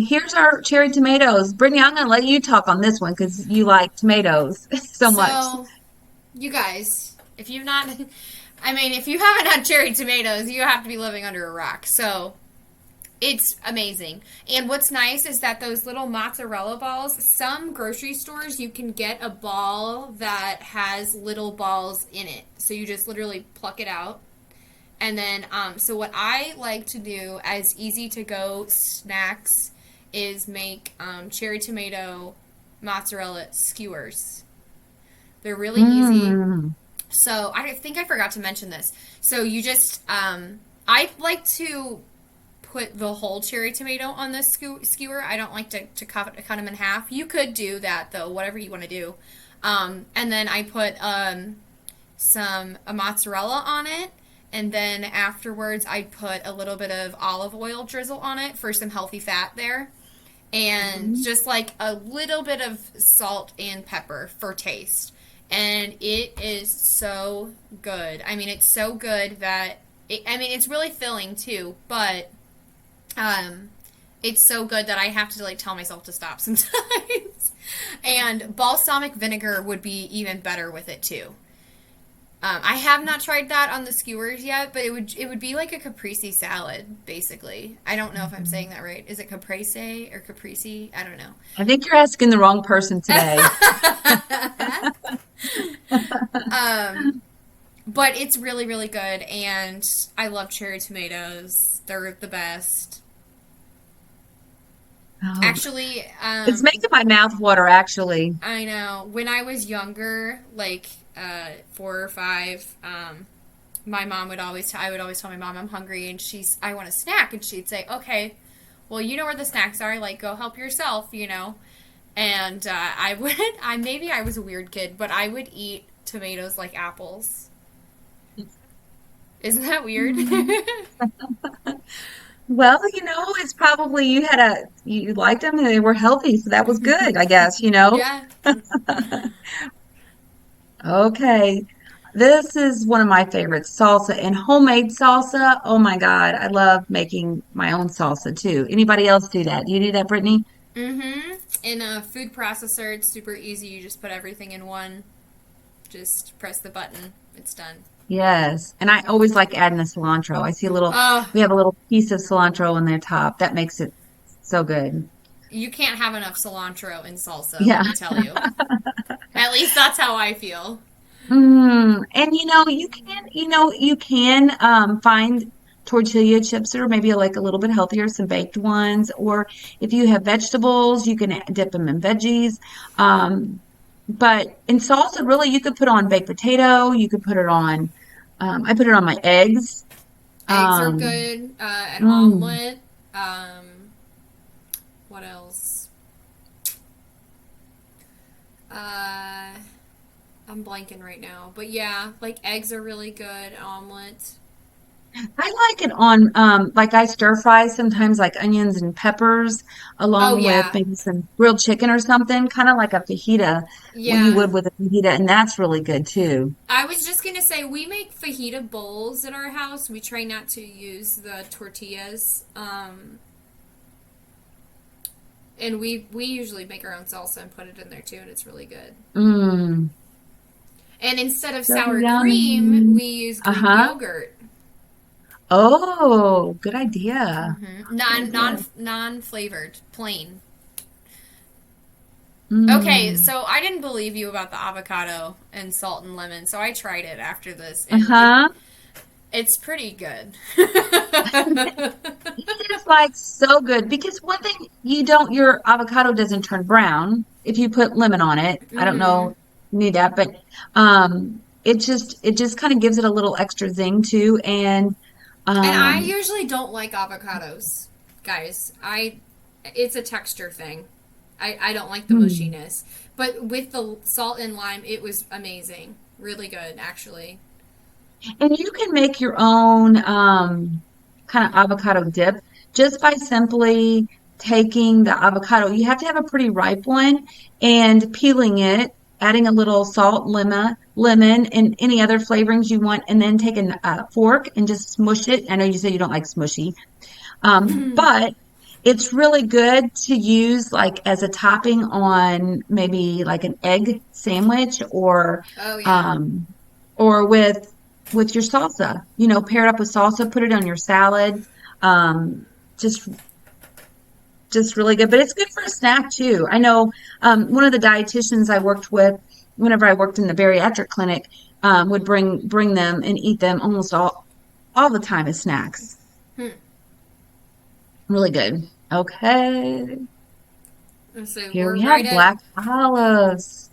Here's our cherry tomatoes. Brittany, I'm going to let you talk on this one because you like tomatoes so much. So, you guys, if you've not, I mean, if you haven't had cherry tomatoes, you have to be living under a rock. So, it's amazing. And what's nice is that those little mozzarella balls, some grocery stores you can get a ball that has little balls in it. So you just literally pluck it out. And then, so what I like to do as easy to go snacks is make cherry tomato mozzarella skewers. They're really easy. Mm. So I think I forgot to mention this. So you just, I like to put the whole cherry tomato on the skewer. I don't like to cut them in half. You could do that though, whatever you want to do. And then I put some a mozzarella on it, and then afterwards I'd put a little bit of olive oil drizzle on it for some healthy fat there, and Mhm. just like a little bit of salt and pepper for taste. And it is so good. I mean, it's so good that I mean, it's really filling too, but um, it's so good that I have to like tell myself to stop sometimes. And balsamic vinegar would be even better with it too. I have not tried that on the skewers yet, but it would be like a caprese salad, basically. I don't know if I'm saying that right. Is it caprese or caprese? I don't know. I think you're asking the wrong person today. um, but it's really, really good, and I love cherry tomatoes. They're the best. Oh, Actually, it's making my mouth water, actually. I know. When I was younger, like 4 or 5, my mom would always. I would always tell my mom I'm hungry, and I want a snack, and she'd say, "Okay, well, you know where the snacks are. Like, go help yourself," And I would, I maybe I was a weird kid, but I would eat tomatoes like apples. Isn't that weird? Mm. Well, it's probably you liked them and they were healthy, so that was good, I guess. Yeah. Okay. This is one of my favorites, salsa and homemade salsa. Oh my God, I love making my own salsa too. Anybody else do that? Do you do that, Brittany? Mm-hmm. In a food processor, it's super easy. You just put everything in one. Just press the button. It's done. Yes. And I always like adding the cilantro. Oh, We have a little piece of cilantro on the top. That makes it so good. you can't have enough cilantro in salsa, let Yeah. me tell you. At least that's how I feel. And you can find tortilla chips that are maybe like a little bit healthier, some baked ones, or if you have vegetables, you can dip them in veggies. Um, but in salsa, really, you could put on baked potato. You could put it on. I put it on my eggs. Eggs are Um, good. An mm, omelet. What else? Uh, I'm blanking right now. But yeah, like eggs are really good. Omelet. I like it on, like I stir fry sometimes, like onions and peppers, Oh along with yeah. maybe some grilled chicken or something, kind of like a fajita, what you Yeah. would with a fajita, and that's really good too. I was just gonna say we make fajita bowls at our house. We try not to use the tortillas, and we usually make our own salsa and put it in there too, and it's really good. Mm, And instead of so sour cream, yummy. we use Greek Uh-huh. yogurt. Oh, good idea. Good idea. Non flavored, plain. Okay, Mm. so I didn't believe you about the avocado and salt and lemon, so I tried it after this, and Uh-huh. it's pretty good. It is like so good because one thing your avocado doesn't turn brown if you put lemon on it. I don't Mm-hmm. know, you need that, but it just kind of gives it a little extra zing too. And And I um, usually don't like avocados, guys. It's a texture thing. I don't like the hmm. mushiness. But with the salt and lime, it was amazing. Really good, actually. And you can make your own kind of avocado dip just by simply taking the avocado. You have to have a pretty ripe one and peeling it, adding a little salt, lemon, and any other flavorings you want, and then taking a fork and just smush it. I know you say you don't like smushy, but it's really good to use like as a topping on maybe like an egg sandwich Oh yeah. um or with your salsa. Pair it up with salsa, put it on your salad. Um just just really good. But it's good for a snack too. I know one of the dietitians I worked with whenever I worked in the bariatric clinic would bring them and eat them almost all the time as snacks. Hmm. Really good. Okay. So Here we're we right have at. black olives.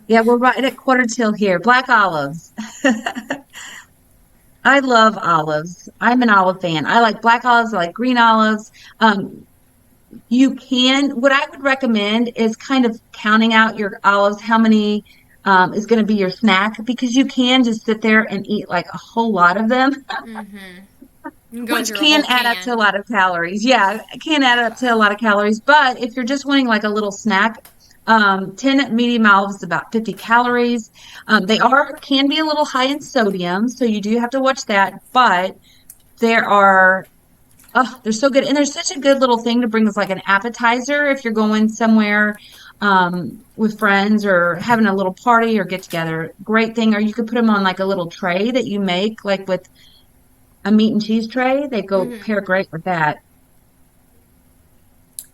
Yeah, we're right at quarter till here. Black olives. I love olives. I'm an olive fan. I like black olives. I like green olives. Um, what I would recommend is kind of counting out your olives, how many is going to be your snack, because you can just sit there and eat like a whole lot of them, Mm-hmm. You can go which through a can whole add up to a can. lot of calories. Yeah, it can add up to a lot of calories. But if you're just wanting like a little snack, 10 medium olives is about 50 calories. They can be a little high in sodium, so you do have to watch that. But there are Oh, they're so good. And they're such a good little thing to bring as like an appetizer if you're going somewhere with friends or having a little party or get together. Great thing. Or you could put them on like a little tray that you make, like with a meat and cheese tray. They go Mm-hmm. pair great with that.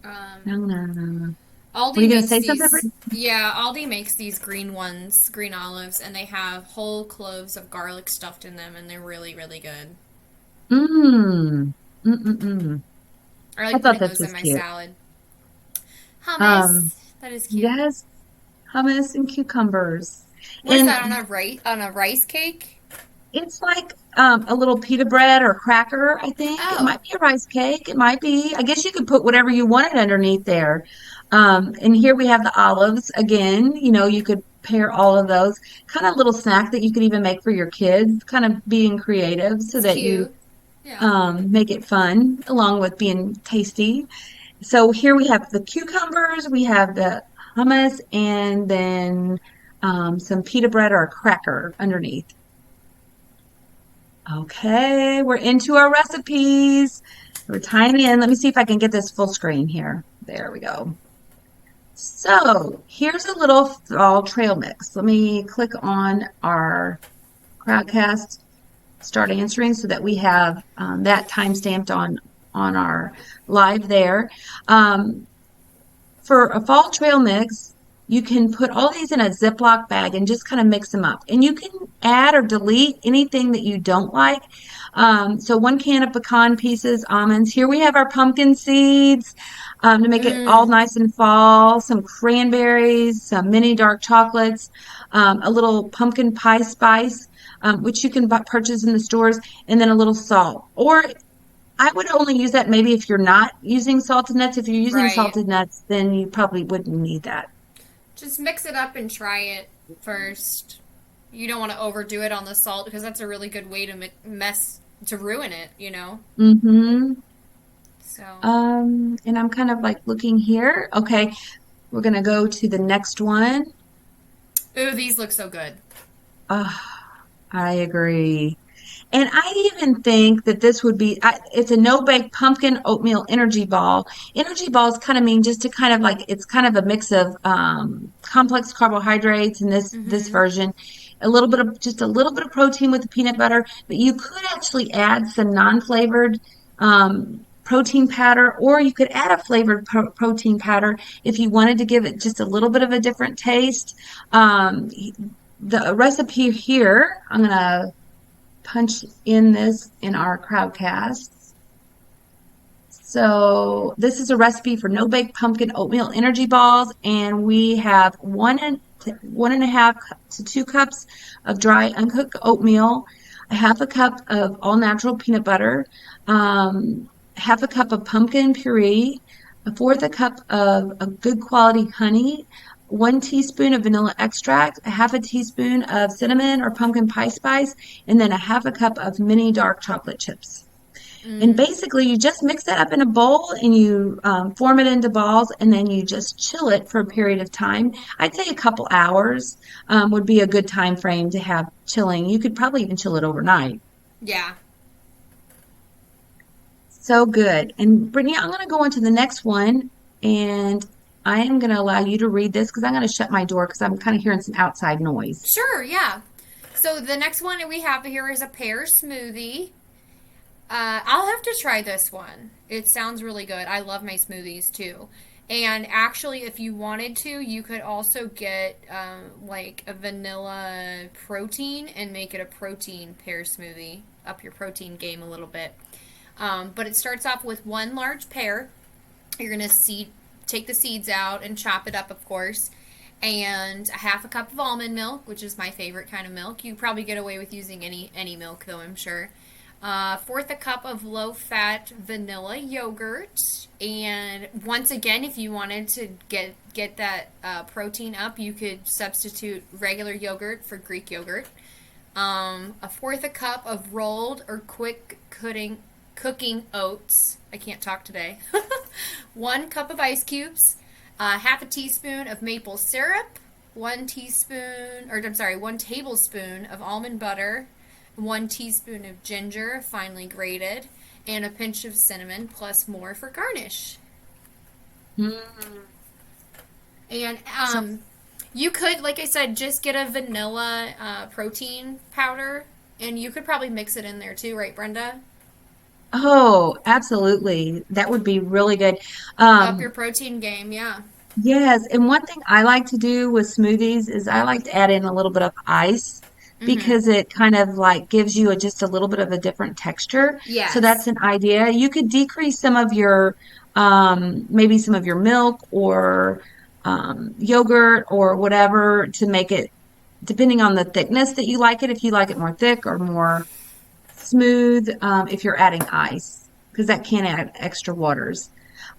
Um, No, no, no. Were Aldi you going to makes say something? these. Yeah, Aldi makes these green ones, green olives, and they have whole cloves of garlic stuffed in them, and they're really, really good. Mm. Mm-mm-mm. I I like thought putting this those in was my cute. salad. Um, Hummus. That is cute. yes, hummus and cucumbers. What is that And on a rice cake? it's like a little pita bread or cracker, I think. It Oh. might be a rice cake. It might be. I guess you could put whatever you wanted underneath there. And here we have the olives again. You could pair all of those. Kind of little snack that you could even make for your kids, kind of being creative so It's that you cute. Yeah. make it fun along with being tasty. So here we have the cucumbers, we have the hummus, and then some pita bread or a cracker underneath. Okay, we're into our recipes. We're tying in. Let me see if I can get this full screen here. There we go. So here's a little fall trail mix. Let me click on our Crowdcast start answering so that we have that time stamped on our live there. Um, for a fall trail mix, you can put all these in a Ziploc bag and just kind of mix them up. And you can add or delete anything that you don't like. So 1 can of pecan pieces, almonds. Here we have our pumpkin seeds to make it all Mm, nice and fall. Some cranberries, some mini dark chocolates, a little pumpkin pie spice, which you can purchase in the stores, and then a little salt. Or I would only use that maybe if you're not using salted nuts. If you're using right. salted nuts, then you probably wouldn't need that. Just mix it up and try it first. You don't want to overdo it on the salt because that's a really good way to mess to ruin it, you know. Mm-hmm. So, And I'm kind of like looking here. Okay, we're gonna go to the next one. ooh, these look so good. I agree. And I even think that this would be, it's a no-bake pumpkin oatmeal energy ball. Energy balls kind of mean just to kind of like, it's kind of a mix of complex carbohydrates in this Mm-hmm. version, a little bit of, just a little bit of protein with the peanut butter, but you could actually add some non-flavored protein powder, or you could add a flavored protein powder if you wanted to give it just a little bit of a different taste. Um, the recipe here, I'm gonna punch in this in our crowdcast. So this is a recipe for no bake pumpkin oatmeal energy balls, and we have 1.5 to 2 cups of dry uncooked oatmeal, a half a cup of all natural peanut butter, half a cup of pumpkin puree, a fourth a cup of a good quality honey, 1 teaspoon of vanilla extract, a half a teaspoon of cinnamon or pumpkin pie spice, and then a half a cup of mini dark chocolate chips. And Mm, basically, you just mix that up in a bowl and you form it into balls, and then you just chill it for a period of time. I'd say a couple hours would be a good time frame to have chilling. You could probably even chill it overnight. yeah. So good. And Brittany, I'm going to go on to the next one, and I am going to allow you to read this because I'm going to shut my door because I'm kind of hearing some outside noise. Sure, yeah. So the next one that we have here is a pear smoothie. I'll have to try this one. It sounds really good. I love my smoothies too. And actually, if you wanted to, you could also get like a vanilla protein and make it a protein pear smoothie. Up your protein game a little bit. But it starts off with one large pear. You're gonna take the seeds out and chop it up, of course, and a half a cup of almond milk, which is my favorite kind of milk. You probably get away with using any milk, though, I'm sure. Fourth a cup of low-fat vanilla yogurt, and once again, if you wanted to get that protein up, you could substitute regular yogurt for Greek yogurt. A fourth a cup of rolled or quick cooking oats. I can't talk today. 1 cup of ice cubes, half a teaspoon of maple syrup, 1 tablespoon of almond butter, 1 teaspoon of ginger, finely grated, and a pinch of cinnamon, plus more for garnish. Mm. And So, you could, like I said, just get a vanilla protein powder, and you could probably mix it in there too, right, Brenda? oh, absolutely. That would be really good. Up your Um, protein game, yeah. Yes, and one thing I like to do with smoothies is I like to add in a little bit of ice Mm-hmm. because it kind of like gives you just a little bit of a different texture. So that's Yes. an idea. You could decrease some of your maybe some of your milk or yogurt or whatever to make it depending on the thickness that you like it, if you like it more thick or more smooth, if you're adding ice, because that can add extra waters.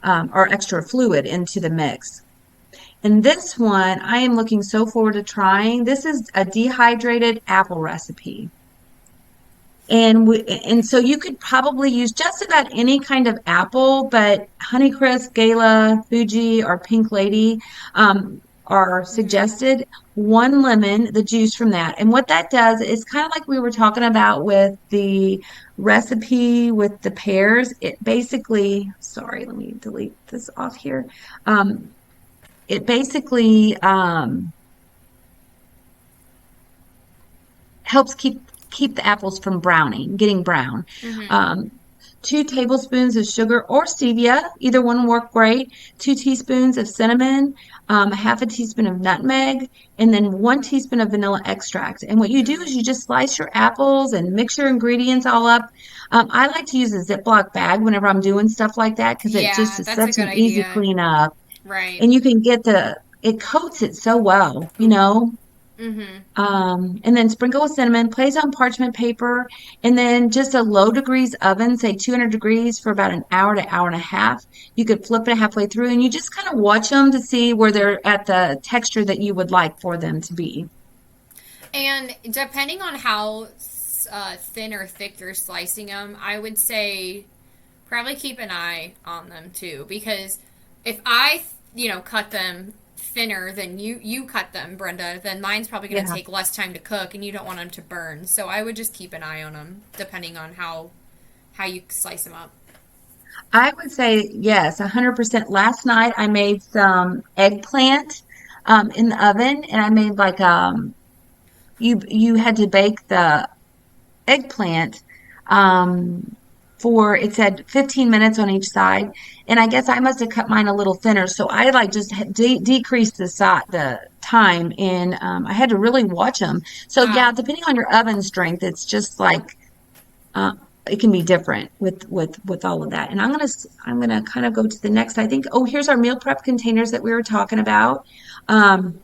or extra fluid into the mix. And this one, I am looking so forward to trying. This is a dehydrated apple recipe. And so you could probably use just about any kind of apple, but Honeycrisp, Gala, Fuji, or Pink Lady are Mm-hmm. suggested. One lemon, the juice from that. And what that does is kind of like we were talking about with the recipe with the pears. It basically, sorry, let me delete this off here. It basically helps keep the apples from browning, getting brown. Mm-hmm. Um, 2 tablespoons of sugar or stevia, either one will work great. 2 teaspoons of cinnamon, a half a teaspoon of nutmeg, and then 1 teaspoon of vanilla extract. And what you do Mm. is you just slice your apples and mix your ingredients all up. I like to use a Ziploc bag whenever I'm doing stuff like that because it just Yeah, is that's a such good an easy idea. cleanup. Right. And you can get it coats it so well, Ooh. Mm-hmm. and then sprinkle with cinnamon, place on parchment paper, and then just a low degrees oven, say 200 degrees for about an hour to hour and a half. You could flip it halfway through and you just kind of watch them to see where they're at the texture that you would like for them to be. And depending on how thin or thick you're slicing them, I would say probably keep an eye on them too, because if I, cut them thinner than you cut them, Brenda, then mine's probably going to Yeah. take less time to cook, and you don't want them to burn. So I would just keep an eye on them, depending on how you slice them up. I would say yes, 100%. Last night I made some eggplant in the oven and I made like you had to bake the eggplant um, for it said 15 minutes on each side, and I guess I must have cut mine a little thinner, so I like just decreased the time, and I had to really watch them. So Ah, yeah, depending on your oven strength, it's just like uh, it can be different with all of that. And I'm gonna kind of go to the next. I think, oh, here's our meal prep containers that we were talking about. Um,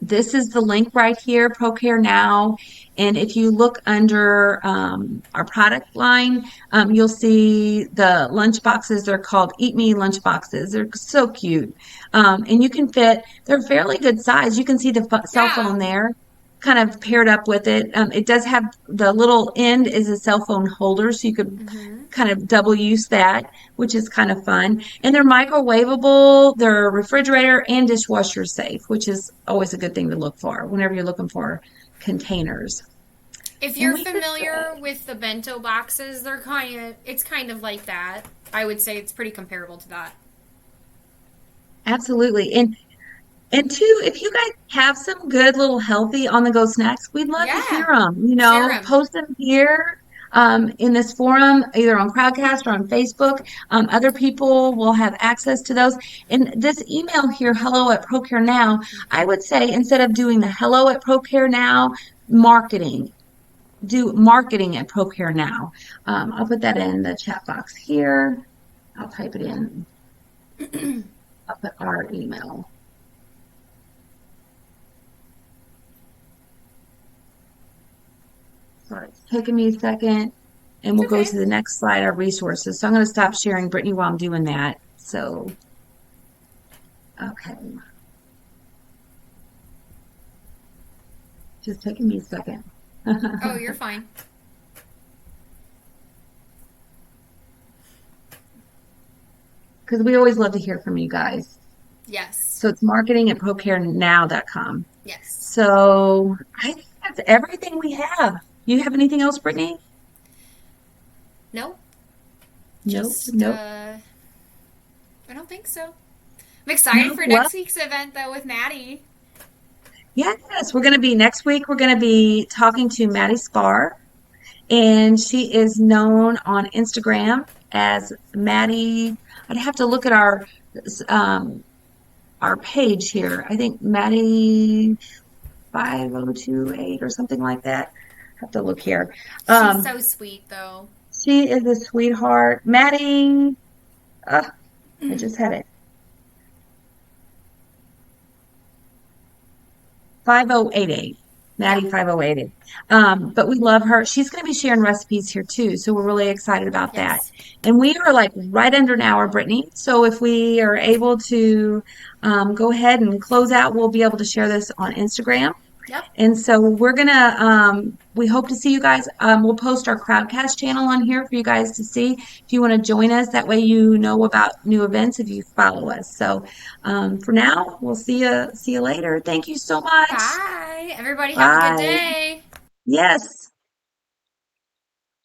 this is the link right here, ProCare Now. And if you look under our product line, you'll see the lunch boxes. They're called Eat Me lunch boxes. They're so cute. And you can fit, they're fairly good size. You can see the cell yeah. phone there kind of paired up with it. It does have the little end is a cell phone holder, so you could Mm-hmm. kind of double use that, which is kind of fun. And they're microwavable, they're refrigerator and dishwasher safe, which is always a good thing to look for whenever you're looking for containers. If And you're we could familiar with the bento boxes, it's kind of like that. I would say it's pretty comparable to that. absolutely. And two, if you guys have some good little healthy on the go snacks, we'd love to hear Yeah. them. Share them. Post them here in this forum, either on Crowdcast or on Facebook. Other people will have access to those. And this email here, hello at ProCare Now, I would say instead of doing the hello at ProCare Now, marketing, do marketing at ProCare Now. I'll put that in the chat box here. I'll type it in. I'll put our email. Sorry, it's taking me a second. And It's we'll go okay. to the next slide, our resources. So I'm going to stop sharing Brittany while I'm doing that. So, okay, just taking me a second. Oh, you're fine. Because we always love to hear from you guys. Yes. So it's marketing at procarenow.com. Yes. So I think that's everything we have. You have anything else, Brittany? No. Nope, Just nope, I don't think so. I'm excited nope. for Well, next week's event though with Maddie. yes, we're going to be next week. We're going to be talking to Maddie Spar, and she is known on Instagram as Maddie. I'd have to look at um our page here. I think Maddie 5028 or something like that. Have to look here. She's Um, so sweet though. she is a sweetheart. Maddie, uh, I just had it. 5088. Yeah. Maddie 508. But we love her. She's going to be sharing recipes here too. So we're really excited about that. Yes. And we are like right under an hour, Brittany. So if we are able to go ahead and close out, we'll be able to share this on Instagram. Yep. And so we're gonna we hope to see you guys. We'll post our Crowdcast channel on here for you guys to see if you want to join us. That way you know about new events if you follow us. So for now, we'll see you later. Thank you so much. Bye. Everybody have a good Bye. day. Yes.